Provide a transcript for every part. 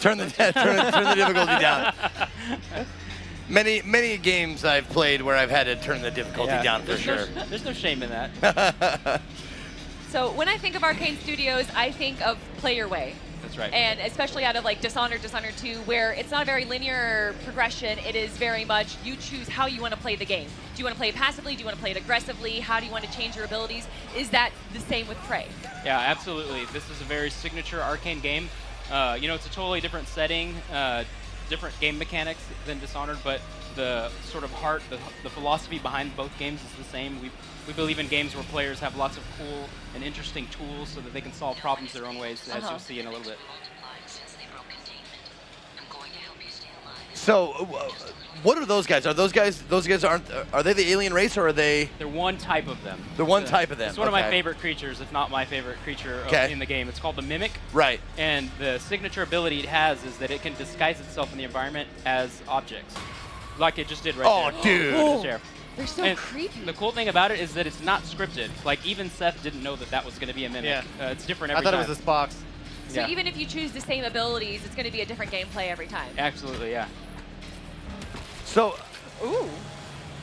Turn the difficulty down. Many games I've played where I've had to turn the difficulty down for sure. There's no shame in that. So when I think of Arcane Studios, I think of play your way. That's right. And especially out of like Dishonored 2, where it's not a very linear progression. It is very much you choose how you want to play the game. Do you want to play it passively? Do you want to play it aggressively? How do you want to change your abilities? Is that the same with Prey? Yeah, absolutely. This is a very signature Arcane game. You know, it's a totally different setting, different game mechanics than Dishonored, but the sort of heart, the philosophy behind both games is the same. We believe in games where players have lots of cool and interesting tools so that they can solve problems their own ways, as you'll see in a little bit. So, what are those guys? Are those guys are they the alien race or are they? They're one type of them. They're one type of them. It's one of my favorite creatures, if not my favorite creature in the game. It's called the Mimic. Right. And the signature ability it has is that it can disguise itself in the environment as objects, like it just did right there. Oh, dude. Oh, they're so creepy. The cool thing about it is that it's not scripted. Like, even Seth didn't know that that was going to be a Mimic. Yeah. It's different every time. I thought it was this box. So even if you choose the same abilities, it's going to be a different gameplay every time. Absolutely, yeah. So, ooh.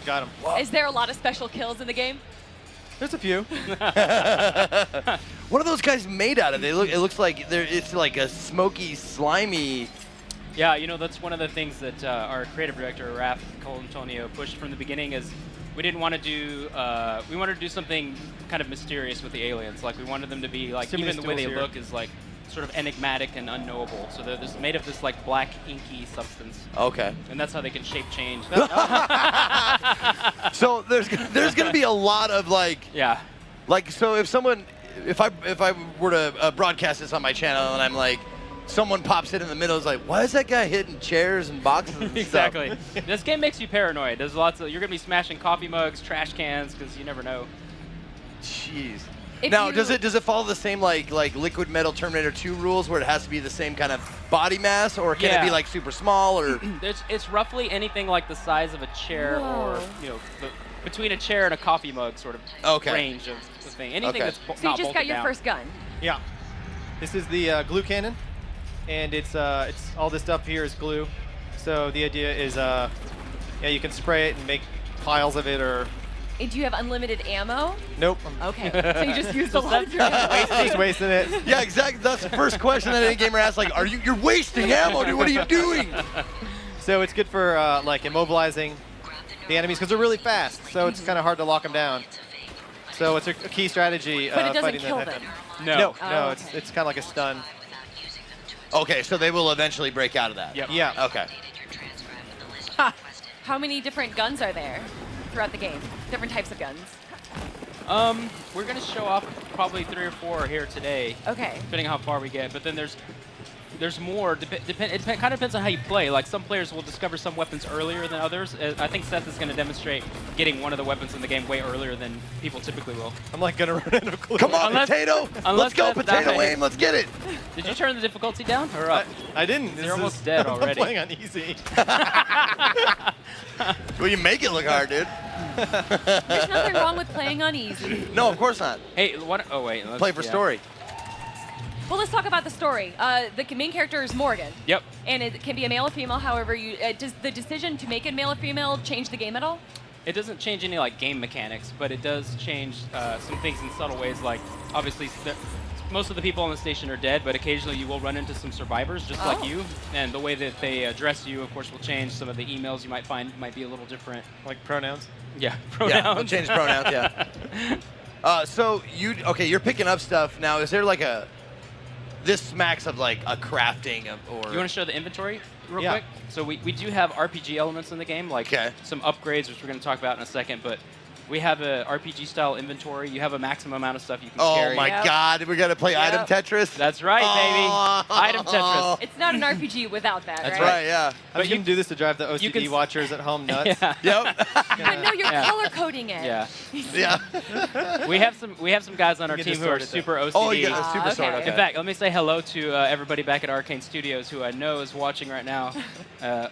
Got him. Is there a lot of special kills in the game? There's a few. What are those guys made out of? It looks like it's like a smoky, slimy. Yeah, you know, that's one of the things that our creative director, Raph Colantonio, pushed from the beginning is we didn't want to do, we wanted to do something kind of mysterious with the aliens. Like, we wanted them to be, like, even the way they look is, like, sort of enigmatic and unknowable. So they're just made of this, like, black, inky substance. Okay. And that's how they can shape change. So there's going to be a lot of, like... Yeah. Like, so if I were to broadcast this on my channel and I'm like, someone pops in the middle, is like, why is that guy hitting chairs and boxes and Exactly. stuff? This game makes you paranoid. There's lots of, you're gonna be smashing coffee mugs, trash cans, because you never know. Jeez. If Now, you- does it follow the same like Liquid Metal Terminator 2 rules where it has to be the same kind of body mass, or can it be like super small, or? It's roughly anything like the size of a chair, or between a chair and a coffee mug sort of range of the thing. Anything that's So you just got your down. first gun. Yeah. This is the glue cannon, and it's all this stuff here is glue. So the idea is, you can spray it and make piles of it, or. And do you have unlimited ammo? Nope. Okay. So you just used a lot of your ammo. Just wasting it. Yeah, exactly. That's the first question that any gamer asks. Like, you're wasting ammo, dude? What are you doing? So it's good for like immobilizing the enemies because they're really fast. So it's kind of hard to lock them down. So it's a key strategy. But it doesn't fighting kill that. them. No. Oh. It's kind of like a stun. Okay, so they will eventually break out of that. Yep. Yeah. Okay. How many different guns are there throughout the game? Different types of guns. We're gonna show off probably 3 or 4 here today. Okay. Depending on how far we get, but then there's more. It kind of depends on how you play. Like, some players will discover some weapons earlier than others. I think Seth is going to demonstrate getting one of the weapons in the game way earlier than people typically will. I'm like gonna run out of glue. Come on, Potato! Let's go, Seth Potato dies. Aim! Let's get it! Did you turn the difficulty down or up? I didn't. You're almost dead already. I'm playing on easy. Well, you make it look hard, dude. There's nothing wrong with playing on easy. No, of course not. Hey, what? Oh wait. Play for story. Well, let's talk about the story. The main character is Morgan. Yep. And it can be a male or female. However, does the decision to make it male or female change the game at all? It doesn't change any like game mechanics, but it does change some things in subtle ways. Like, obviously, most of the people on the station are dead, but occasionally you will run into some survivors just like you. And the way that they address you, of course, will change. Some of the emails you might find might be a little different. Like pronouns? Yeah, pronouns. Yeah, we'll change pronouns, yeah. So, you're picking up stuff. Now, is there like this smacks of like a crafting or... You want to show the inventory real Yeah. quick? So we do have RPG elements in the game, like some upgrades, which we're going to talk about in a second, but we have a RPG-style inventory. You have a maximum amount of stuff you can carry. Oh my God, we got to play item Tetris? That's right, baby. Item Tetris. It's not an RPG without that, That's right? right, yeah. But you can do this to drive the OCD watchers at home nuts. Yeah. Yep. But no, you're color coding it. Yeah. Yeah. We have some guys on our You team can who are distort it, super OCD. Oh, you got a super sword. okay. Okay. In fact, let me say hello to everybody back at Arcane Studios who I know is watching right now.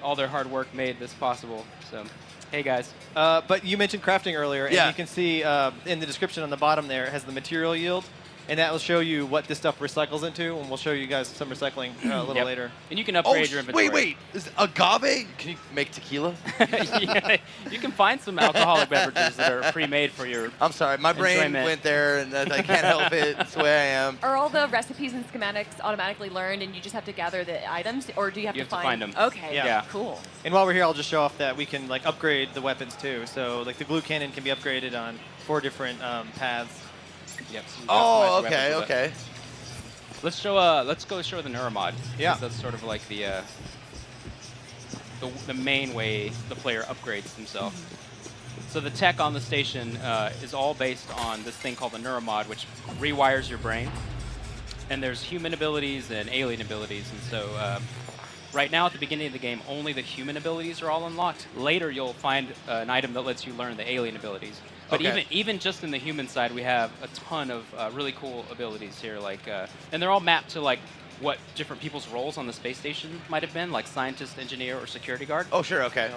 All their hard work made this possible. So, hey guys. But you mentioned crafting earlier, and Yeah. you can see in the description on the bottom there, it has the material yield. and that will show you what this stuff recycles into, and we'll show you guys some recycling a little Yep. later. And you can Oh, upgrade your inventory. wait. Is agave? Can you make tequila? Yeah, you can find some alcoholic beverages that are pre-made for your. I'm sorry, my brain Enjoyment. went there, and I can't help it. It's the way I am. Are all the recipes and schematics automatically learned, and you just have to gather the items, or do you have You to have to find them. Okay, Yeah. cool. And while we're here, I'll just show off that we can like upgrade the weapons too. So like the glue cannon can be upgraded on 4 different paths. Yep. so you Oh, customize your okay, weapons with it. okay. Let's go show the neuromod. Yeah. 'cause that's sort of like the main way the player upgrades himself. So the tech on the station is all based on this thing called the neuromod, which rewires your brain. And there's human abilities and alien abilities, and so right now at the beginning of the game, only the human abilities are all unlocked. Later, you'll find an item that lets you learn the alien abilities. But Okay. even just in the human side, we have a ton of really cool abilities here, like and they're all mapped to like what different people's roles on the space station might have been, like scientist, engineer, or security guard. Oh, sure, okay.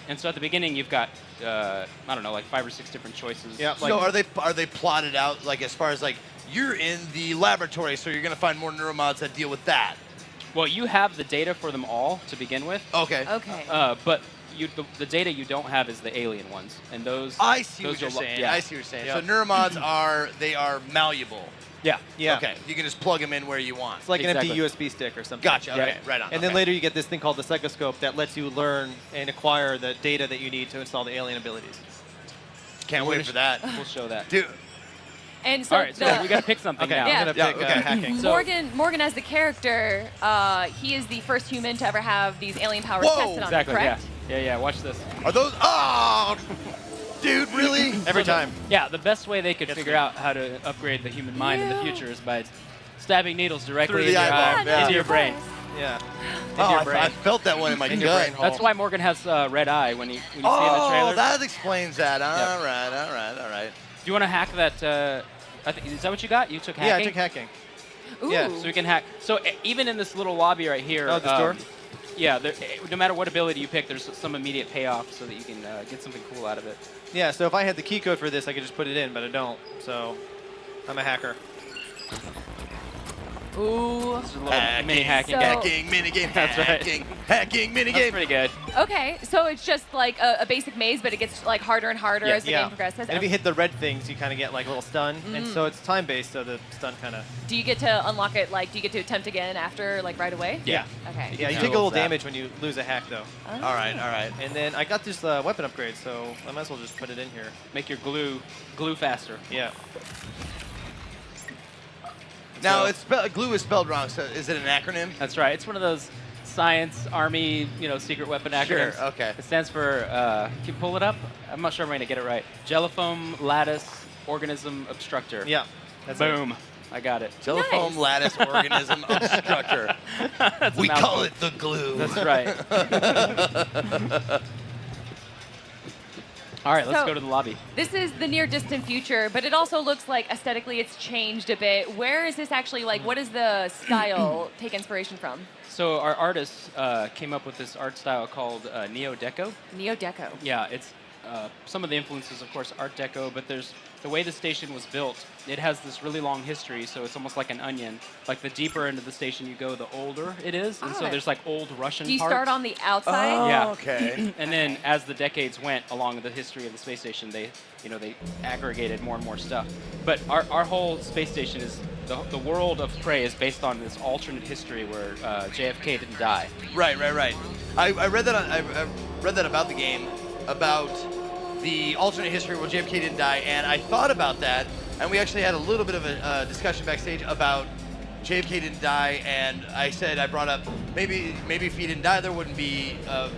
And so at the beginning, you've got I don't know, like 5 or 6 different choices. Yeah, So are they plotted out, like, as far as, like, you're in the laboratory, so you're going to find more neuromods that deal with that? Well, you have the data for them all to begin with. Okay. Okay. But the data you don't have is the alien ones, and those. I see those what you're are lo- saying. yeah. I see what you're saying. Yeah. So neuromods are malleable. Yeah. Yeah. Okay. You can just plug them in where you want. It's like an Exactly. empty USB stick or something. Gotcha. Yeah. Okay. Right on. And then later you get this thing called the psychoscope that lets you learn and acquire the data that you need to install the alien abilities. Can't wait for that. We'll show that. Dude. And so All right, so we got to pick something Okay, now. Yeah. I'm gonna Yeah, pick okay. hacking. So- Morgan as the character, he is the first human to ever have these alien powers Whoa! tested on Exactly. him, correct? Yeah. Watch this. Are those? Oh, dude, really? Every time. Yeah, the best way they could Gets figure me. out how to upgrade the human mind in the Yeah. future is by stabbing needles directly Through in the your eyeball, eye, yeah. into your brain. Yeah. Oh, your I brain. felt that one in my In your gut. brain hole. That's why Morgan has red eye when you see in the Oh, trailer. that explains that. Yep. All right. Do you want to hack that? Is that what you got? You took hacking? Yeah, I took hacking. Ooh. Yeah, So we can hack. So even in this little lobby right here. Oh, this door? Yeah, no matter what ability you pick, there's some immediate payoff so that you can get something cool out of it. Yeah, so if I had the key code for this, I could just put it in, but I don't. So I'm a hacker. Ooh. Just a little mini hacking. So- Hacking minigame. That's right. Hacking That's minigame. pretty good. Okay, so it's just like a basic maze, but it gets like harder and harder as the game progresses. And if you hit the red things, you kind of get like a little stun. And so it's time-based, so the stun kind of... Do you get to unlock it, like, do you get to attempt again after, like, right away? Yeah. Okay. Yeah, you Yeah. take a little Zap. damage when you lose a hack, though. Oh. All right. And then I got this weapon upgrade, so I might as well just put it in here. Make your glue faster. Yeah. Now, So- it's glue is spelled wrong. So is it an acronym? That's right. It's one of those science, army, secret weapon acronyms. Sure, okay. It stands for, can you pull it up? I'm not sure I'm going to get it right. Jellifoam Lattice Organism Obstructor. Yeah. That's Boom. I got it. Jellifoam Nice. lattice organism obstructor. That's a We call mouthful. it the glue. That's right. All right, let's So- go to the lobby. This is the near distant future, but it also looks like aesthetically it's changed a bit. Where is this actually, like, what is the style take inspiration from? So our artists came up with this art style called Neo-Deco. Neo-Deco. Yeah, it's some of the influences, of course, Art Deco, but there's the way the station was built. It has this really long history, so it's almost like an onion. Like the deeper into the station you go, the older it is, and so Oh. there's like old Russian Do you parts. start on the outside? Oh, Yeah. okay. And then as the decades went along the history of the space station, they aggregated more and more stuff. But our whole space station is the world of Prey is based on this alternate history where JFK didn't die. Right. I read that. I read that about the game, about the alternate history where JFK didn't die, and I thought about that, and we actually had a little bit of a discussion backstage about JFK didn't die, and I brought up maybe if he didn't die, there wouldn't be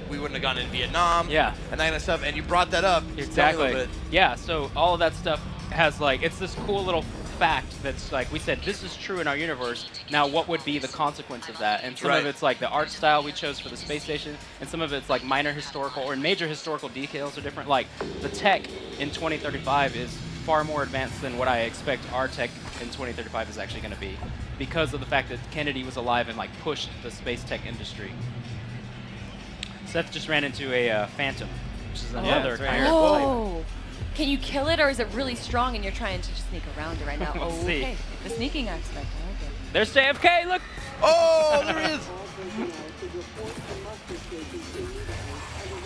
we wouldn't have gone in Vietnam. Yeah. And that kind of stuff, and you brought that up. Tell me a Exactly. little bit. Yeah, so all of that stuff has it's this cool little fact that's we said this is true in our universe. Now what would be the consequence of that? And some Right. of it's like the art style we chose for the space station, and some of it's like minor historical or major historical details are different. Like the tech in 2035 is far more advanced than what I expect our tech in 2035 is actually going to be, because of the fact that Kennedy was alive and pushed the space tech industry. Seth just ran into a Phantom, which is another it's right kind here. of Oh. Can you kill it, or is it really strong and you're trying to just sneak around it right now? We'll see. Okay. The sneaking aspect. I like it. There's JFK. Look. Oh, there he is.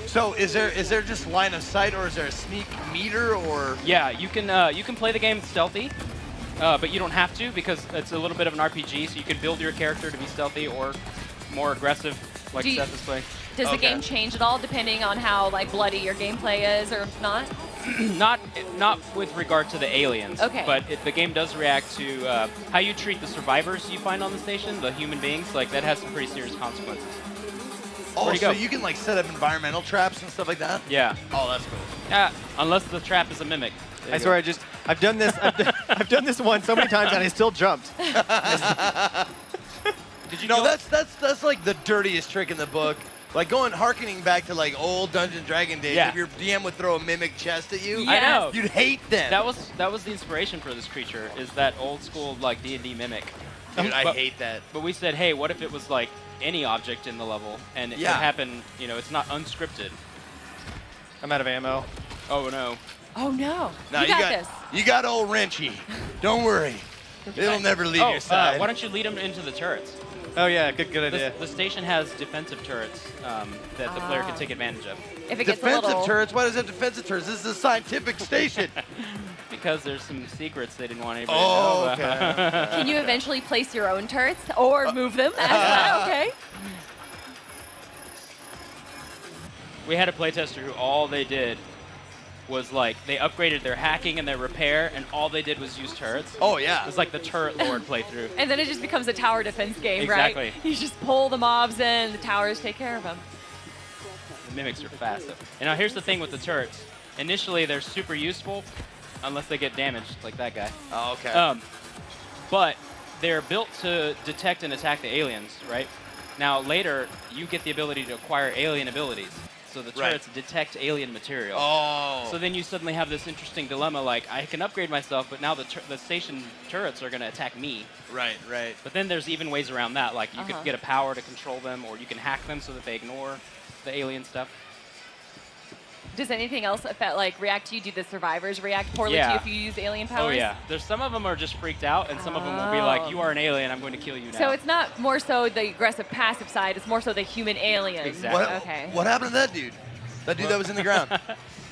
So is there just line of sight, or is there a sneak meter, or? Yeah, you can play the game stealthy, but you don't have to because it's a little bit of an RPG. So you can build your character to be stealthy or more aggressive, like Seth is playing. Does the game change at all depending on how like bloody your gameplay is or not? Not with regard to the aliens. Okay. But the game does react to how you treat the survivors you find on the station, the human beings. Like that has some pretty serious consequences. Oh, so you can like set up environmental traps and stuff like that? Yeah. Oh, that's cool. Yeah, unless the trap is a mimic. I swear, I've done this. I've done this one so many times, and I still jumped. Did you No, know that's like the dirtiest trick in the book. Like harkening back to like old Dungeons & Dragon days. Yeah. If your DM would throw a mimic chest at you, I know. you'd hate them. That was the inspiration for this creature, is that old school like D&D mimic. Dude, I But- hate that. But we said, hey, what if it was like any object in the level, and it could happen, you know, it's not unscripted. I'm out of ammo. Oh no. Oh no. No, you got this. You got old Wrenchy. Don't worry. It'll never leave your side. Why don't you lead them into the turrets? Oh yeah, good idea. The station has defensive turrets that the player can take advantage of. If it gets a Defensive little... turrets? Why does it have defensive turrets? This is a scientific station. Because there's some secrets they didn't want anybody Oh, to know. okay. Can you eventually place your own turrets or move them? Okay. We had a playtester who all they did was like, they upgraded their hacking and their repair, and all they did was use turrets. Oh, yeah. It was like the turret lord playthrough. And then it just becomes a tower defense game, Exactly. right? You just pull the mobs in, the towers take care of them. The mimics are fast. And now here's the thing with the turrets. Initially, they're super useful, unless they get damaged, like that guy. Oh, okay. But they're built to detect and attack the aliens, right? Now, later, you get the ability to acquire alien abilities. So the turrets detect alien material. Oh. So then you suddenly have this interesting dilemma, like, I can upgrade myself, but now the station turrets are going to attack me. Right, right. But then there's even ways around that, like you could get a power to control them, or you can hack them so that they ignore the alien stuff. Does anything else react to you? Do the survivors react poorly to you if you use alien powers? Oh yeah. There's some of them are just freaked out, and some of them will be like, "You are an alien. I'm going to kill you now." So it's not more so the aggressive passive side; it's more so the human alien. Exactly. Okay. What happened to that dude? That dude that was in the ground.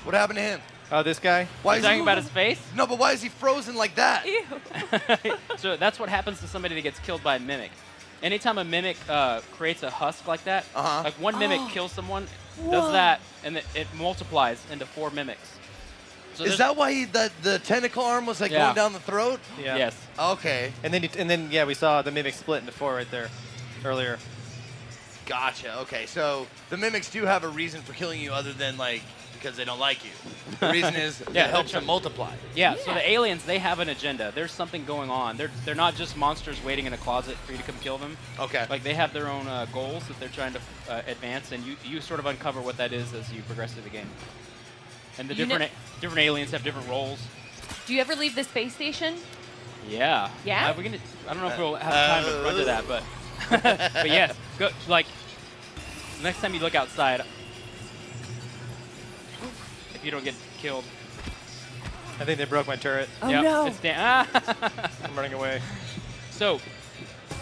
What happened to him? Oh, this guy? Why Are you talking about his face? No, but why is he frozen like that? Ew. So that's what happens to somebody that gets killed by a mimic. Anytime a mimic creates a husk like that, like one mimic kills someone, does that, and it multiplies into 4 mimics. So Is that why the tentacle arm was like going down the throat? Yeah. Yes. Okay. And then yeah, we saw the mimic split into 4 right there earlier. Gotcha. Okay, so the mimics do have a reason for killing you other than like because they don't like you. The reason is it helps them multiply. Yeah, so the aliens, they have an agenda. There's something going on. They're not just monsters waiting in a closet for you to come kill them. Okay. Like they have their own goals that they're trying to advance, and you sort of uncover what that is as you progress through the game. And the different aliens have different roles. Do you ever leave the space station? Yeah. Yeah? I don't know if we'll have time to run to that, but but yes, go, like next time you look outside, if you don't get killed. I think they broke my turret. Oh Yep, no! it's I'm running away. So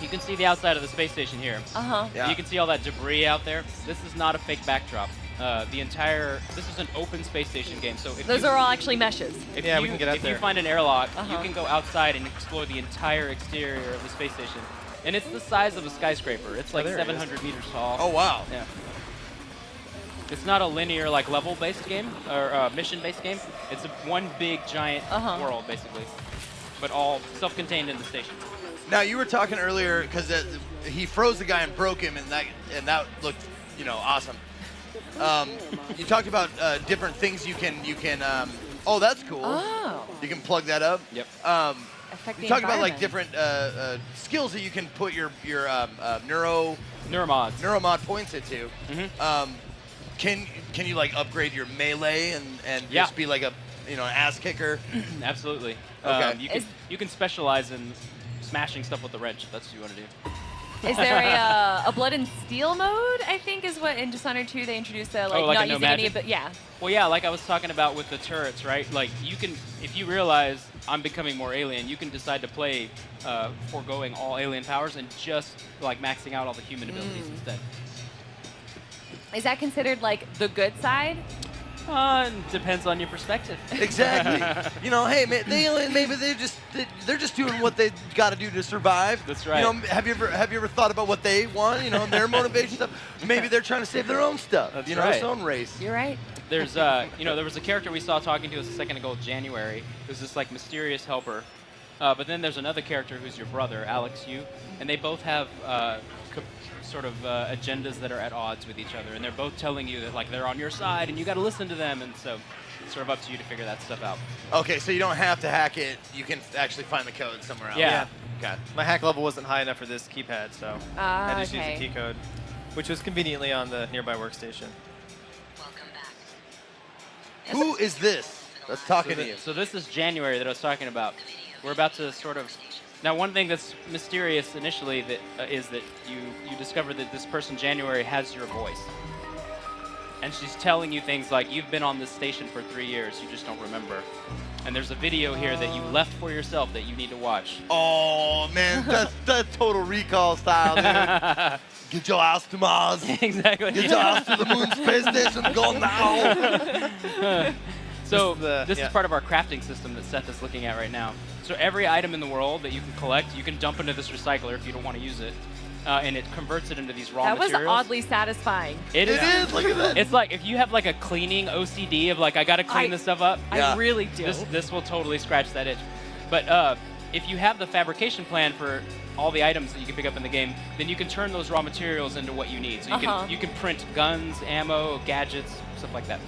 you can see the outside of the space station here. Yeah. You can see all that debris out there. This is not a fake backdrop. This is an open space station game. So if Those are all actually meshes. if Yeah, you, we can get out if there. you find an airlock, you can go outside and explore the entire exterior of the space station. And it's the size of a skyscraper. It's like there it is. 700 meters tall. Oh wow. Yeah. It's not a linear like level-based game or mission-based game. It's one big giant world basically, but all self-contained in the station. Now you were talking earlier because he froze the guy and broke him, and that looked awesome. You talked about different things you can. Oh, that's cool. Oh. You can plug that up. Yep. Affect You the talk about like environment. different skills that you can put your Neuromods. neuromod points into. Mhm. Can you like upgrade your melee and Yeah. just be like a an ass kicker? Absolutely. Okay. You can specialize in smashing stuff with the wrench if that's what you want to do. Is there a Blood and Steel mode? I think is what in Dishonored 2 they introduced. like Not a no using any of magic? the yeah. Well, yeah, like I was talking about with the turrets, right? Like you can, if you realize I'm becoming more alien, you can decide to play foregoing all alien powers and just like maxing out all the human abilities instead. Is that considered like the good side? Depends on your perspective. Exactly. You know, hey, man, maybe they're just doing what they got to do to survive. That's right. You know, have you ever thought about what they want? You know, their motivation stuff. Maybe they're trying to save their own stuff. That's you know, right. their own race. You're right. There's you know, there was a character we saw talking to us a second ago, January, who's this like mysterious helper. But then there's another character who's your brother, Alex Yu, and they both have sort of agendas that are at odds with each other, and they're both telling you that like they're on your side and you got to listen to them, and so it's sort of up to you to figure that stuff out. Okay, so you don't have to hack it. You can actually find the code somewhere else. Yeah. Okay. My hack level wasn't high enough for this keypad, so I just used okay. the key code, which was conveniently on the nearby workstation. Who is this that's talking to you? So this is January that I was talking about. We're about to sort of. Now, one thing that's mysterious initially that is that you discover that this person, January, has your voice. And she's telling you things like, you've been on this station for 3 years, you just don't remember. And there's a video here that you left for yourself that you need to watch. Oh, man, that's Total Recall style, dude. Get your ass to Mars. Exactly. Get your ass to the moon space station. Go now. So this is part of our crafting system that Seth is looking at right now. So every item in the world that you can collect, you can dump into this recycler if you don't want to use it. And it converts it into these raw That materials. was oddly satisfying. It is. Look at that. It's like if you have like a cleaning OCD of like, I got to clean this stuff up. Yeah. I really do. This will totally scratch that itch. But if you have the fabrication plan for all the items that you can pick up in the game, then you can turn those raw materials into what you need. So you can print guns, ammo, gadgets, stuff like that.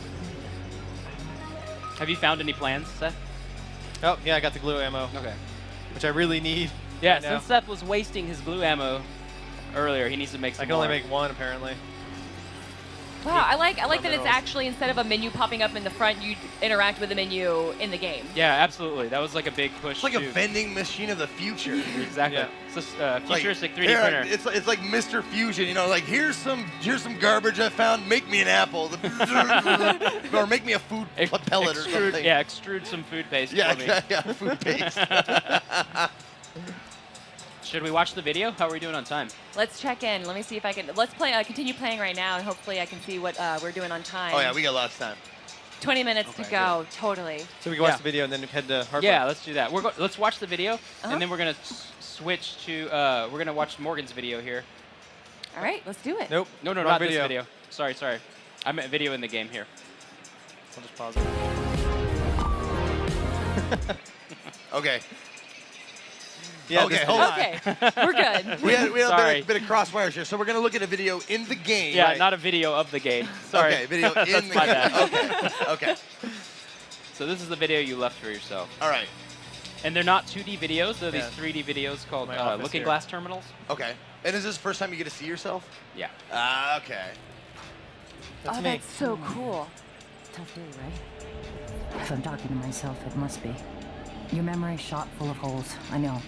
Have you found any plans, Seth? Oh, yeah, I got the glue ammo, Okay. which I really need. Yeah, right now. since Seth was wasting his glue ammo earlier, he needs to make some I can only more. make one, apparently. Wow, I like that it's minerals. actually, instead of a menu popping up in the front, you interact with the menu in the game. Yeah, absolutely. That was like a big push. It's like a too. vending machine of the future. Exactly. Yeah. It's a futuristic 3D here, printer. It's like Mr. Fusion, you know, like here's some garbage I found. Make me an apple, or make me a food pellet or something. Yeah, extrude some food paste Yeah, for me. yeah, food paste. Should we watch the video? How are we doing on time? Let's check in. Let me see if I can. Let's play. Continue playing right now, and hopefully I can see what we're doing on time. Oh yeah, we got lots of time. 20 minutes to go. Totally. So we can watch Yeah. the video and then head to Harper. Yeah, let's do that. Let's watch the video, Uh-huh. and then we're gonna switch to. We're gonna watch Morgan's video here. All right, let's do it. Nope. No, wrong not video. this video. Sorry. I meant video in the game here. I'll just pause it. Okay. Yeah, Okay, this hold on. Okay, we're good. We had Sorry. a bit of crosswires here, so we're gonna look at a video in the game. Yeah, right? not a video of the game. Sorry. Okay, video in That's the my game. bad. Okay. So this is the video you left for yourself. All right. And they're not 2D videos, they're Yeah. these 3D videos called My office Looking here. Glass Terminals. Okay. And is this the first time you get to see yourself? Yeah. Okay. That's Oh, me. that's so cool. Tough day, right? If I'm talking to myself, it must be. Your memory's shot full of holes, I know.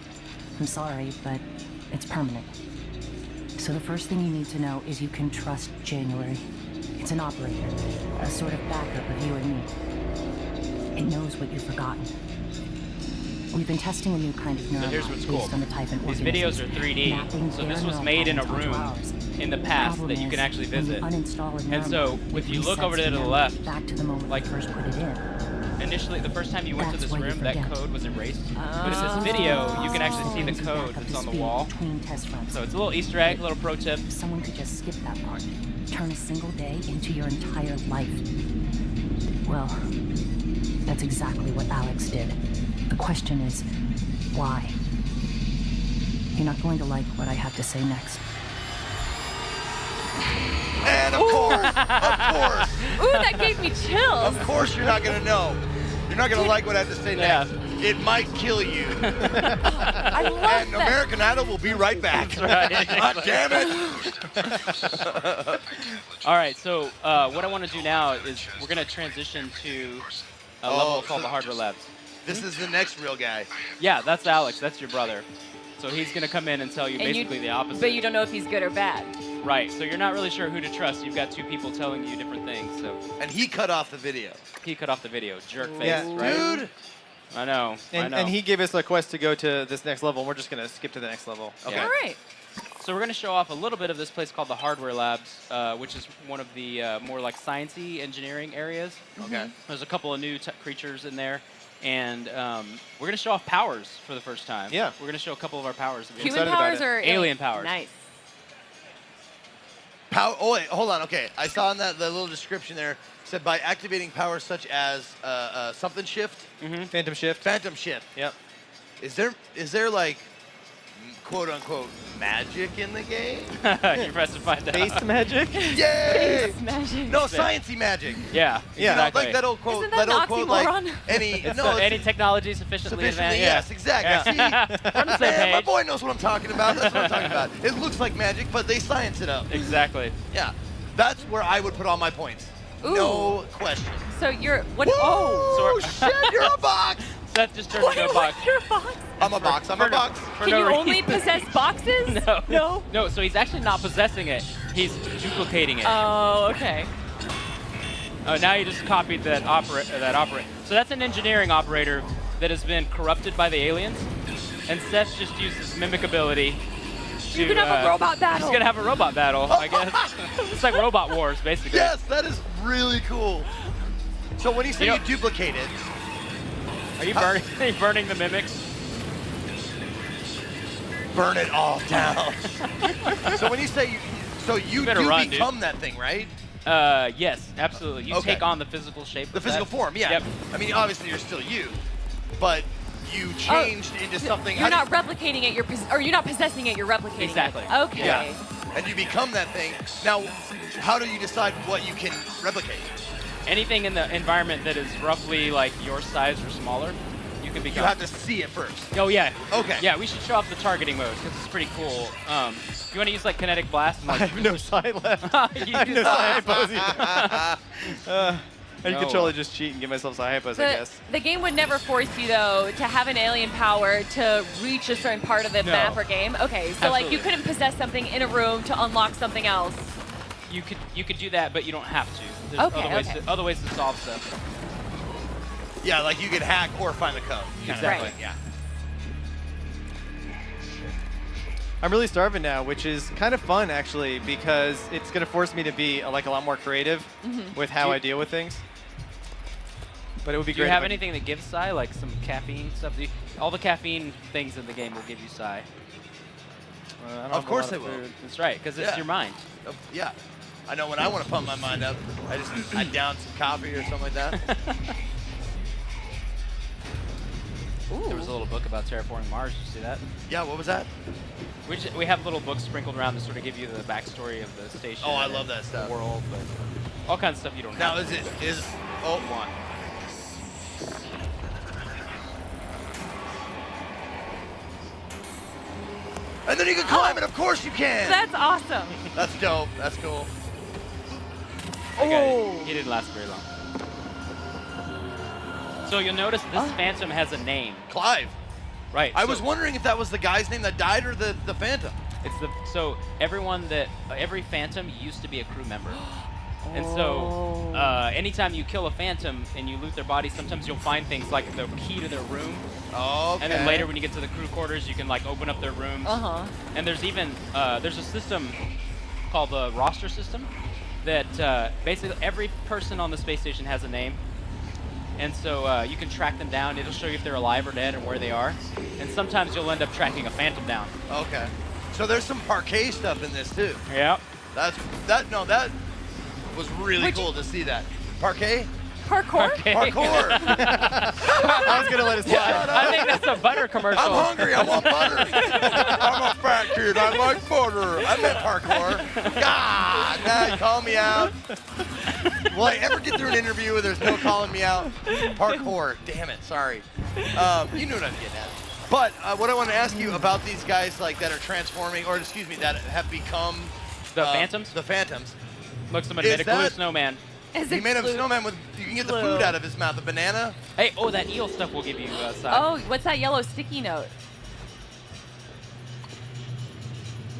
I'm sorry, but it's permanent. So the first thing you need to know is you can trust January. It's an operator, a sort of backup of you and me. It knows what you've forgotten. We've been testing a new kind of neuron here's what's based cool. on the type of These videos are organisms, 3D, mapping so their this was neural made in a patterns onto room ours. in the past Problem that you can is, actually when you visit. uninstall a And neuron, so it if you look resets over to the memory left, back to the moment like- you first put it in. Initially, the first time you went to That's this why you room, that forget. code was erased. But in Oh. this video, you can actually see the Systems code back up that's to on the speed wall. between test runs. So it's a little Easter egg, a little pro tip. Someone could just skip that part, turn a single day into your entire life. Well, that's exactly what Alex did. The question is, why? You're not going to like what I have to say next. And of course, Ooh, that gave me chills. of course you're not gonna know. You're not gonna like what I have to say Yeah. next. It might kill you. I love And that. American Idol will be right back. That's right. God damn it. All right, so what I want to do now is we're going to transition to a level called the Hardware Labs. This is the next real guy. Yeah, that's Alex. That's your brother. So he's going to come in and tell you And basically the opposite. But you don't know if he's good or bad. Right, so you're not really sure who to trust. You've got two people telling you different things. So And he cut off the video. he cut off the video. Jerk face, Yeah. right? Dude, I know. And he gave us a quest to go to this next level, and we're just going to skip to the next level. Okay. Yeah. All right. So we're going to show off a little bit of this place called the Hardware Labs, which is one of the more like sciencey engineering areas. Okay. There's a couple of new creatures in there, and we're going to show off powers for the first time. Yeah. We're going to show a couple of our powers. that we Human excited about powers it. or Alien powers. Nice. Oh wait, hold on. Okay, I saw in that the little description there said by activating powers such as something shift, Phantom Shift. phantom shift. Yep. Is there like quote unquote magic in the game? You press to find out. Base magic? Yay! Magic. No, sciencey magic. Yeah. Yeah. Exactly. Like that old quote. Isn't that an old quote like oxymoron? any It's no, any it's technology sufficiently advanced. yes, exactly. Yeah. See, We're on the same man, my page. boy knows what I'm talking about. That's what I'm talking about. It looks like magic, but they science it up. Exactly. Yeah, that's where I would put all my points. Ooh. No question. So you're what? Woo! Oh. So Shit, you're a box. Seth just turned into a box. You're a box. I'm a box. I'm a box. For Can no you reason. only possess boxes? No. No. No, so he's actually not possessing it. He's duplicating it. Oh, okay. Oh, now you just copied that operator. So that's an engineering operator that has been corrupted by the aliens, and Seth just used his mimic ability to. You can have a robot battle. He's gonna have a robot battle, I guess. It's like Robot Wars, basically. Yes, that is really cool. So when you say You you, know- duplicate it, Are you burning? Are you burning the mimics? burn it all down. So when you say you better do run, dude. become that thing, right? Yes, absolutely. You Okay. take on the physical shape. The of physical that. form, yeah. Yep. I mean, obviously you're still you, but you changed into something. You're how do not replicating it. Or you're not possessing it. You're replicating Exactly. it. Okay. Yeah. And you become that thing. Now, how do you decide what you can replicate? Anything in the environment that is roughly like your size or smaller, you can become. You have to see it first. Oh yeah. Okay. Yeah, we should show off the targeting mode because it's pretty cool. You want to use like Kinetic Blast? And, I like, have no sight left. You I have use no that. sight hypos. I can No. totally just cheat and give myself sight hypos, I guess. The game would never force you though to have an alien power to reach a certain part of the No. map or game. Okay, so like you Absolutely. couldn't possess something in a room to unlock something else. You could do that, but you don't have to. There's Okay, other ways to solve stuff. Yeah, like you can hack or find the code. kind of Exactly. thing, Yeah. I'm really starving now, which is kind of fun actually, because it's going to force me to be like a lot more creative with how Do I you- deal with things. But it would be Do great. you if have I- anything that gives psi, like some caffeine stuff? All the caffeine things in the game will give you psi. I don't Of have a course lot they will. food. That's right, because it's Yeah. your mind. Yeah. I know when I want to pump my mind up, I down some coffee or something like that. There was a little book about terraforming Mars. Did you see that? Yeah, what was that? We have little books sprinkled around to sort of give you the backstory of the station. Oh, I and love that stuff. The world, but all kinds of stuff you don't Now have. oh, one. And then you can climb it, of course you can. That's awesome. That's dope. That's cool. Oh. He didn't last very long. So you'll notice this Phantom has a name. Clive. Right. I so was wondering if that was the guy's name that died or the Phantom. It's every Phantom used to be a crew member. And so, anytime you kill a Phantom and you loot their body, sometimes you'll find things like the key to their room. Okay. And then later, when you get to the crew quarters, you can like open up their rooms. And there's even there's a system called the roster system that basically every person on the space station has a name. And so you can track them down. It'll show you if they're alive or dead and where they are. And sometimes you'll end up tracking a Phantom down. Okay. So there's some parquet stuff in this too. Yeah. That was really cool to see that. Parquet? Parkour? Parkour. I was going to let it slide. I think that's a butter commercial. I'm hungry. I want butter. I'm a fat kid. I like butter. I meant parkour. God, now you call me out. Will I ever get through an interview where there's no calling me out? Parkour. Damn it. Sorry. You knew what I'm getting at. But what I want to ask you about these guys like that are transforming, or excuse me, that have become The Phantoms? The Phantoms. Look, somebody Is made a glue that- snowman. He made a snowman with. You can get the food out of his mouth. A banana. Hey, oh, that eel stuff will give you psi. Oh, what's that yellow sticky note?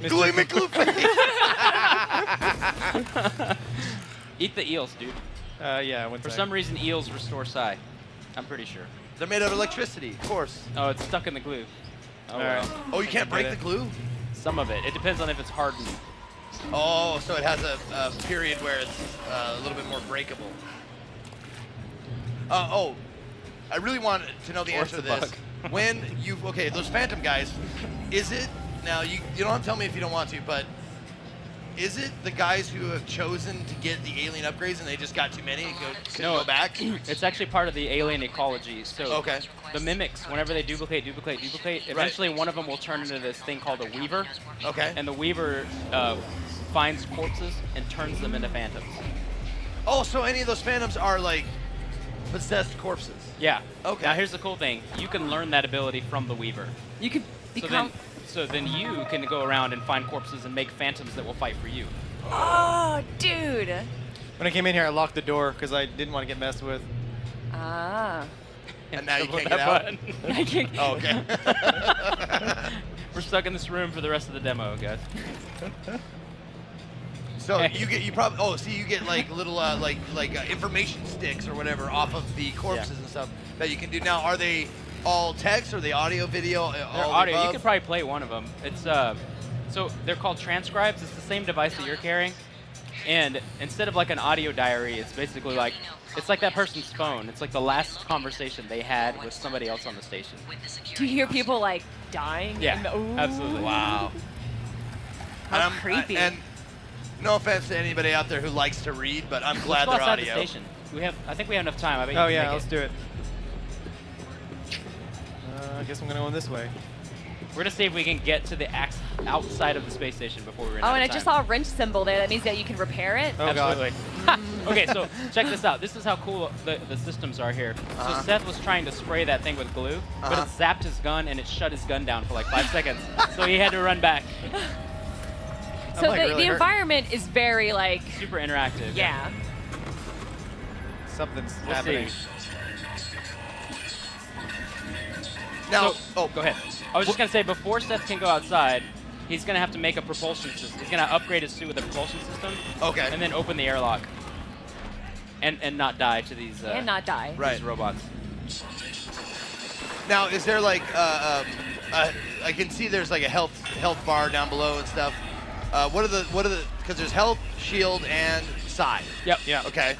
Gluey McGloopy. Eat the eels, dude. Yeah, one For sec. some reason, eels restore psi. I'm pretty sure. They're made of electricity, of course. Oh, it's stuck in the glue. Oh, All well. right. Oh, you can't break the it. glue? Some of it. It depends on if it's hardened. Oh, so it has a period where it's a little bit more breakable. Oh, I really want to know the Or answer to it's a this. bug. When you, okay, those Phantom guys, is it, now you don't have to tell me if you don't want to, but is it the guys who have chosen to get the alien upgrades and they just got too many and couldn't go back? It's actually part of the alien ecology. So Okay. the mimics, whenever they duplicate, eventually one of them will turn into this thing called a weaver. Okay. And the weaver finds corpses and turns them into phantoms. Oh, so any of those Phantoms are like possessed corpses? Yeah. Okay. Now here's the cool thing. You can learn that ability from the weaver. You could become. So then you can go around and find corpses and make phantoms that will fight for you. Oh, dude. When I came in here, I locked the door because I didn't want to get messed with. Ah. And now you Double can't that get out? button. I can't. Oh, okay. We're stuck in this room for the rest of the demo, guys. So Hey. you get like little information sticks or whatever off of the corpses and stuff that you can do. Now, are they all text or are they audio, video? They're all audio. You above? could probably play one of them. It's so they're called transcribes. It's the same device that you're carrying, and instead of like an audio diary, it's basically like it's like that person's phone. It's like the last conversation they had with somebody else on the station. Do you hear people like dying? Yeah, Ooh. absolutely. Wow. How And creepy. and no offense to anybody out there who likes to read, but I'm glad Let's go they're outside audio. the station. I think we have enough time. I bet you Oh can yeah, make let's do it. I guess I'm gonna go in this way. We're gonna see if we can get to the outside of the space station before we run out Oh, and I of just time. saw a wrench symbol there. That means that you can repair it. Oh god. Absolutely. Okay, so check this out. This is how cool the systems are here. So Seth was trying to spray that thing with glue, but it zapped his gun and it shut his gun down for like 5 seconds. So he had to run back. So like, the really hurt. environment is very like, Super interactive. yeah. Something's We'll happening. see. Now, So, go ahead. I was just gonna say before Seth can go outside, he's gonna have to make a propulsion system. He's gonna upgrade his suit with a propulsion system, okay. and then open the airlock, and not die to these And not die. Right. these robots. Now, is there like I can see there's like a health bar down below and stuff. What are the because there's health, shield, and psi. Yep. Yeah. Okay.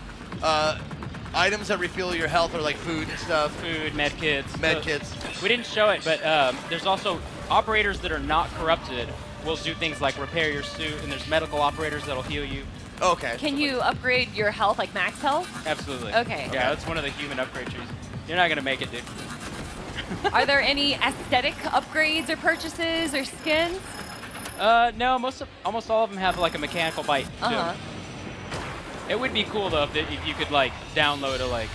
Items that refuel your health are like food and stuff. Food, med kits. Med kits. We didn't show it, but there's also operators that are not corrupted will do things like repair your suit, and there's medical operators that'll heal you. Okay. Can you upgrade your health, like max health? Absolutely. Okay. Yeah, that's one of the human upgrade trees. You're not gonna make it, dude. Are there any aesthetic upgrades or purchases or skins? No, almost all of them have like a mechanical bite. to 'em. Uh-huh. It would be cool though if you could like download a like,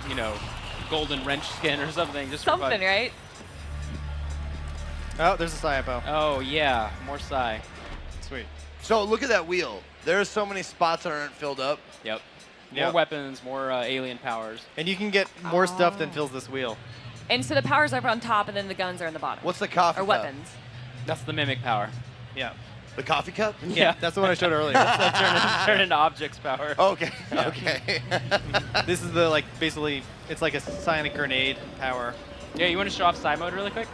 you know, golden wrench skin or something. Just for fun. Something, right? Oh, there's a Saipo. Oh yeah, more psi. Sweet. So look at that wheel. There's so many spots that aren't filled up. Yep. More Yep. weapons, more alien powers. And you can get more stuff than fills this wheel. And so the powers are up on top, and then the guns are in the bottom. What's the coffee or cup? weapons? That's the mimic power. Yeah. The coffee cup? Yeah. That's the one I showed earlier. So turn into objects power. Okay. Yeah. Okay. This is the like basically it's like a psionic grenade power. Yeah, you want to show off psi mode really quick?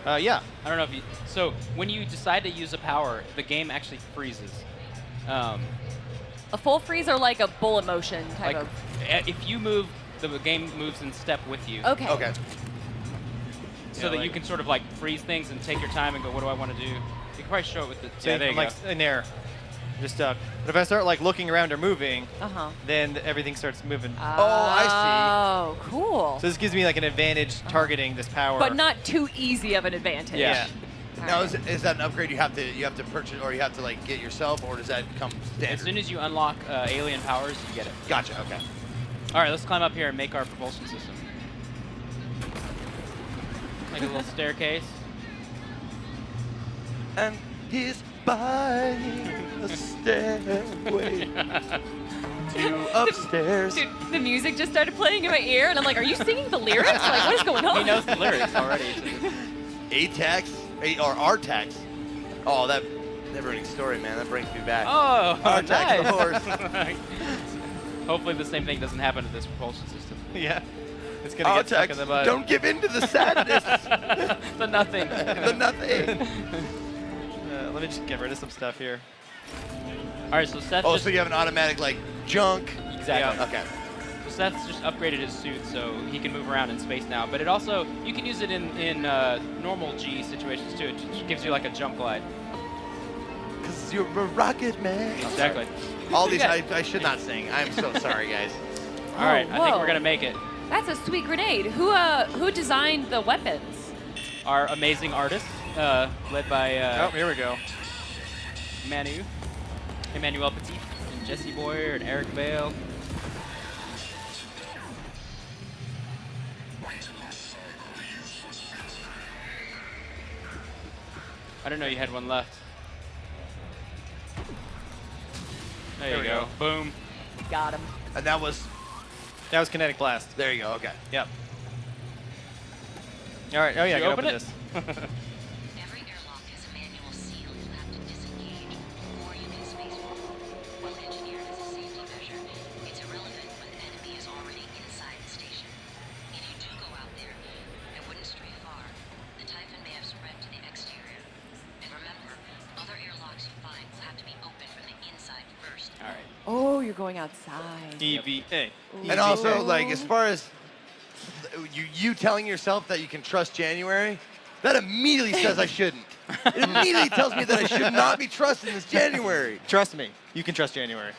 Yeah. I don't know if you. So when you decide to use a power, the game actually freezes. A full freeze or like a bullet motion type Like of? if you move, the game moves in step with you. Okay. Okay. So Yeah, that like- you can sort of like freeze things and take your time and go, what do I want to do? You can probably show it with the. So Yeah, there you I'm go. like in air. Just but if I start like looking around or moving, Uh-huh. then everything starts moving. Oh, cool. So this gives me like an advantage targeting this power. But not too easy of an advantage. Yeah. Now is that an upgrade you have to purchase or you have to like get yourself, or does that come standard? As soon as you unlock alien powers, you get it. Gotcha. Okay. All right, let's climb up here and make our propulsion system. Like a little staircase. And he's by the stairway to upstairs. Dude, the music just started playing in my ear, and I'm like, are you singing the lyrics? Like, what is going on? He knows the lyrics already. So A-Tax, or R-Tax. Oh, that never-ending story, man. That brings me back. oh, R-Tax the nice. horse. Hopefully the same thing doesn't happen to this propulsion system. Yeah. It's gonna get stuck in the mud. Don't give in to the sadness. The nothing. The nothing. Let me just get rid of some stuff here. All right, so Seth Oh, just so you have an automatic like junk. exactly. Yeah. Okay. So Seth's just upgraded his suit so he can move around in space now. But it also you can use it in normal G situations too. It just gives you like a jump glide. Cause you're a rocket man. Exactly. All these I should not sing. I'm so sorry, guys. All right, I think whoa. we're gonna make it. That's a sweet grenade. Who designed the weapons? Our amazing artist, led by Oh, here we go. Emmanuel Petit, and Jesse Boyer, and Eric Vale. I didn't know you had one left. There you we go. go. Boom. Got him. And that was. Kinetic Blast. There you go. Okay. Yep. All right. Oh yeah, You I can open open it? this. Every airlock has a manual seal you'll have to disengage, or you can spacewalk. While engineered as a safety measure, it's irrelevant when the enemy is already inside the station. If you do go out there, it wouldn't stray far. The Typhon may have spread to the exterior. And remember, other airlocks you find will have to be opened from the inside first. All right. Oh, you're going outside. EVA. And also, like, as far as you telling yourself that you can trust January, that immediately says I shouldn't. It immediately tells me that I should not be trusting this January. Trust me, you can trust January.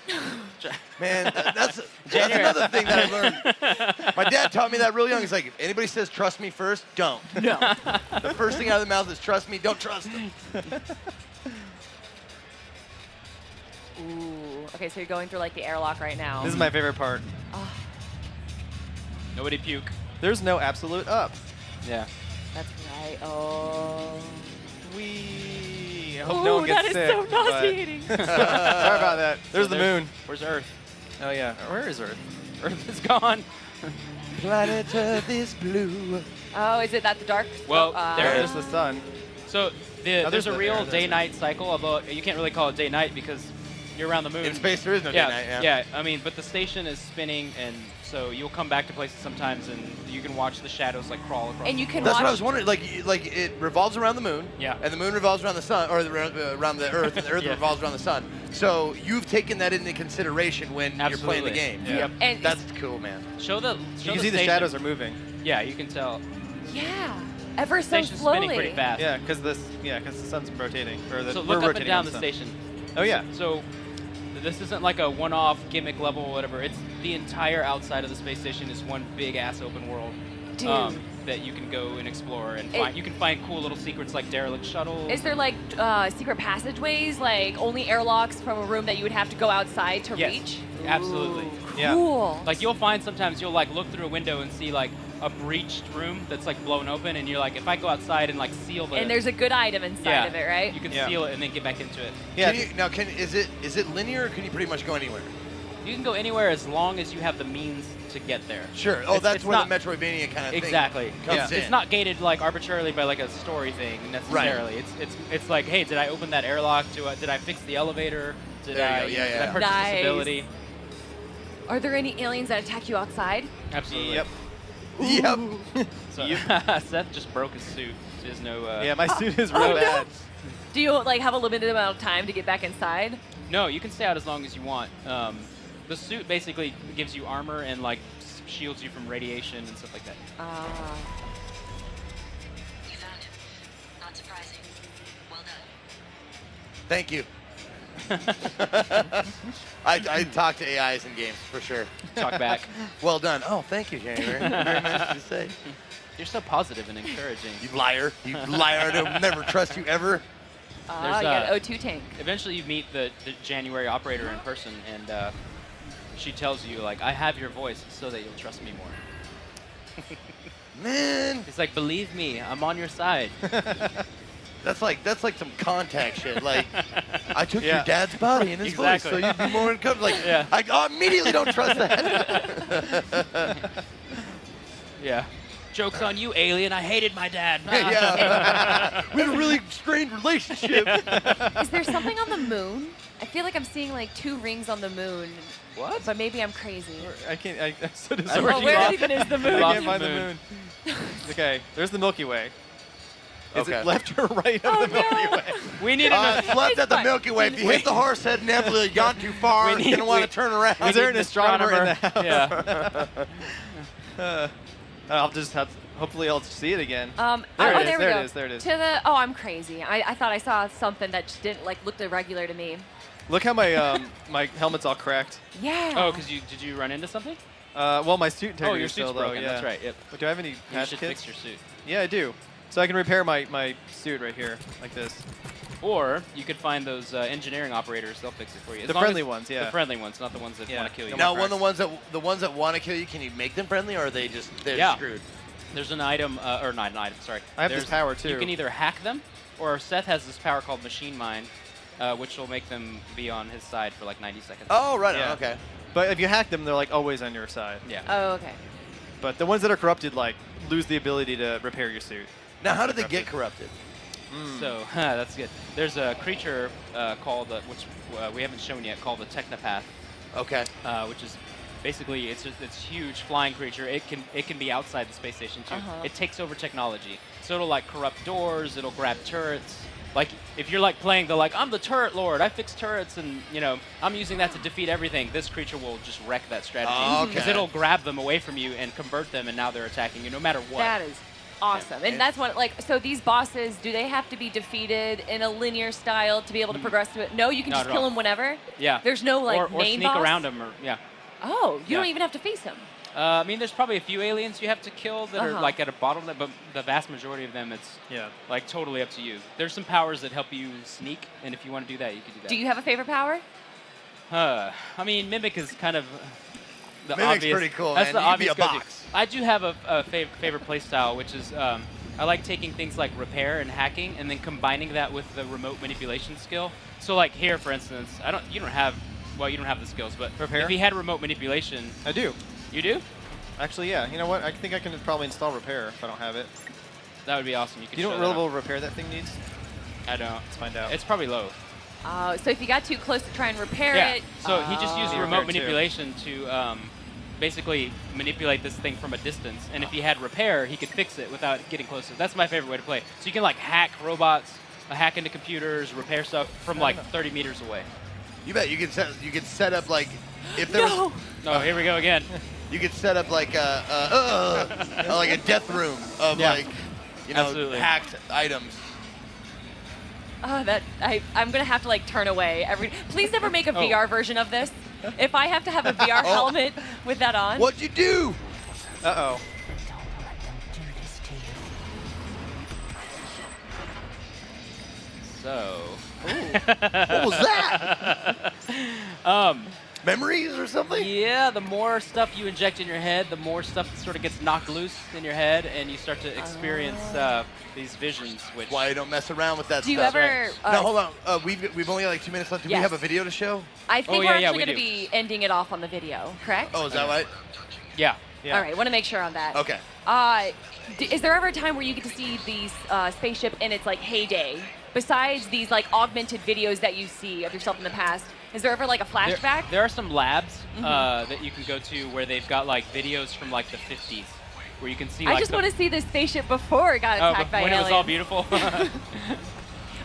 Man, that's another thing that I learned. My dad taught me that real young. He's like, if anybody says trust me first, don't. No. The first thing out of the mouth is trust me, don't trust them. Ooh. Okay, so you're going through like the airlock right now. This is my favorite part. Nobody puke. There's no absolute up. Yeah. That's right. Oh. I hope no one gets that is sick. so but- nauseating. Sorry about that. There's the there's- moon. Where's Earth? Oh yeah. Where is Earth? Earth is gone. Planet Earth is blue. Oh, is it that the dark? Well, oh, there There's the sun. So there's there's a the- real there's day-night cycle, although you can't really call it day-night because you're around the moon. In space, there is no yeah, day night. yeah. I mean, but the station is spinning, and so you'll come back to places sometimes, and you can watch the shadows like crawl across. And you the can floor. That's watch. what I was wondering. Like it revolves around the moon. Yeah. And the moon revolves around the sun, or around the Earth, and the Earth Yeah. revolves around the sun. So you've taken that into consideration when you're playing the Absolutely. game. Yeah. Yep. And That's cool, man. Show the. You Show can see the station. shadows are moving. Yeah, you can tell. yeah, ever so Station's slowly. spinning pretty fast. Yeah, because the sun's rotating. Or the, So we're look up and rotating down on the sun. station. Oh yeah. So this isn't like a one-off gimmick level or whatever. It's the entire outside of the space station is one big ass open world. Dude. That you can go and explore and It- find. You can find cool little secrets like derelict shuttles. Is there like secret passageways, like only airlocks from a room that you would have to go outside to Yes, reach? absolutely. Ooh, Yeah. Cool. Like you'll find sometimes you'll like look through a window and see like a breached room that's like blown open, and you're like, if I go outside and like seal the and there's a good item inside yeah, of it, right? You can Yeah. seal it and then get back into it. Yeah. Is it linear, or can you pretty much go anywhere? You can go anywhere as long as you have the means to get there. Sure. Oh, It's- that's it's where not- the Metroidvania kind of Exactly. thing comes in. It's not gated like arbitrarily by like a story thing necessarily. It's like, hey, did I open that airlock? Did I fix the elevator? Did There you I go. Yeah, did I yeah. purchase Nice. this ability? Are there any aliens that attack you outside? Absolutely. Yep. Yep. So Seth just broke his suit. There's no. Yeah, my suit is real Oh, no. bad. Do you like have a limited amount of time to get back inside? No, you can stay out as long as you want. The suit basically gives you armor and like shields you from radiation and stuff like that. You found him. Not surprising. Well done. Thank you. I talk to AIs in games for sure. Talk back. Well done. Oh, thank you, January. Very nice to say. You're so positive and encouraging. You liar. You liar. I'll never trust you ever. There's, You got an O2 tank. Eventually, you meet the January operator in person, and she tells you like, "I have your voice, so that you'll trust me more." Man, It's like, believe me, I'm on your side. that's like some contact shit. Like, I took Yeah. your dad's body in his Exactly. voice, so you'd be more uncomfortable. Like, Yeah. I immediately don't trust that. Yeah. Joke's on you, alien. I hated my dad. Yeah. We had a really strained relationship. Is there something on the moon? I feel like I'm seeing like 2 rings on the moon. What? But maybe I'm crazy. I can't. I'm so I disoriented. where Oh, you where lost- even is the you moon? I lost can't the find the moon. moon. Okay, there's the Milky Way. Is Okay. it left or right of Oh, the Milky no. Way? We need It's left It's at the fine. Milky Way. If you hit the horse head nebula, you gone too far. We need- You're gonna want we- to turn around. Is there an an astronomer in the house? Yeah. I'll just have. Hopefully, I'll see it again. There There we it go. is. There it is. To the. Oh, I'm crazy. I thought I saw something that just didn't like looked irregular to me. Look how my my helmet's all cracked. Yeah. Oh, because did you run into something? Well, my suit integrity Oh, your is suit's still low. broken. Yeah. That's right. Yep. But do I have any You patch should kits? fix your suit. Yeah, I do. So I can repair my suit right here, like this. Or you could find those engineering operators. They'll fix it for you. As The long friendly as- ones, yeah. The friendly ones, not the ones that Yeah. want to kill you. No, Now, the ones that want to kill you, can you make them friendly, or are they just they're screwed? There's an item, or not an item, sorry. I have this There's- power, too. You can either hack them, or Seth has this power called Machine Mind, which will make them be on his side for like 90 seconds. Oh, right. Yeah. Okay. But if you hack them, they're like always on your side. Yeah. Oh, okay. But the ones that are corrupted, like, lose the ability to repair your suit. Now, how did they get corrupted? So, that's good. There's a creature called, which we haven't shown yet, called the Technopath, Okay. which is basically it's huge flying creature. It can be outside the space station too. Uh-huh. It takes over technology, so it'll like corrupt doors. It'll grab turrets. Like if you're like playing the I'm the turret lord. I fix turrets, and I'm using that to defeat everything. This creature will just wreck that strategy Okay. because it'll grab them away from you and convert them, and now they're attacking you no matter what. That is awesome. And that's what so these bosses, do they have to be defeated in a linear style to be able to progress to it? No, you can Not just at kill all. them whenever. Yeah. There's no like or main sneak boss? around them, or yeah. Oh, you don't Yeah. even have to face him. I mean, there's probably a few aliens you have to kill that are Uh-huh. like at a bottleneck, but the vast majority of them, it's Yeah. like totally up to you. There's some powers that help you sneak, and if you want to do that, you can do that. Do you have a favorite power? I mean, Mimic is kind of the Mimic's obvious. pretty cool, That's man. the You could be obvious a go-to. box. I do have a favorite play style, which is I like taking things like repair and hacking, and then combining that with the remote manipulation skill. So, like here, for instance, you don't have the skills, but Repair? if he had remote manipulation, I do. you do? Actually, yeah. You know what? I think I can probably install repair if I don't have it. That would be awesome. You could Do you know show what that level off. of repair that thing needs? I don't. Let's find out. It's probably low. So if you got too close to try and repair Yeah. it. So he just used Oh. remote Repair too. manipulation to basically manipulate this thing from a distance. And if he had repair, he could fix it without getting closer. That's my favorite way to play. So you can like hack robots, hack into computers, repair stuff from like 30 meters away. You bet you could set up like if there No. was Oh, here we go again. you could set up like like a death room of Yeah. like Absolutely. hacked items. I'm gonna have to like turn away every. Please never make a Oh. VR version of this. If I have to have a VR Oh. helmet with that on. What'd you do? Uh-oh. Don't let them do this to you. So. What was that? Memories or something? Yeah, the more stuff you inject in your head, the more stuff sort of gets knocked loose in your head, and you start to experience these visions. Which Why you don't mess around with that Do you stuff? ever? No, hold on. We've only got like 2 minutes left. Do we Yes. have a video to show? I think Oh, we're yeah, yeah, actually we gonna do. be ending it off on the video, correct? Oh, is that right? Yeah. Yeah. All right, want to make sure on that. Okay. Is there ever a time where you get to see these spaceship in its like heyday? Besides these like augmented videos that you see of yourself in the past, is there ever like a flashback? There are some labs that you can go to where they've got like videos from like the 50s, where you can see. I like just the, want to see this spaceship before it got oh, attacked by when aliens. it was all beautiful.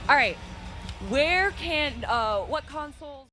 All right, where can what consoles?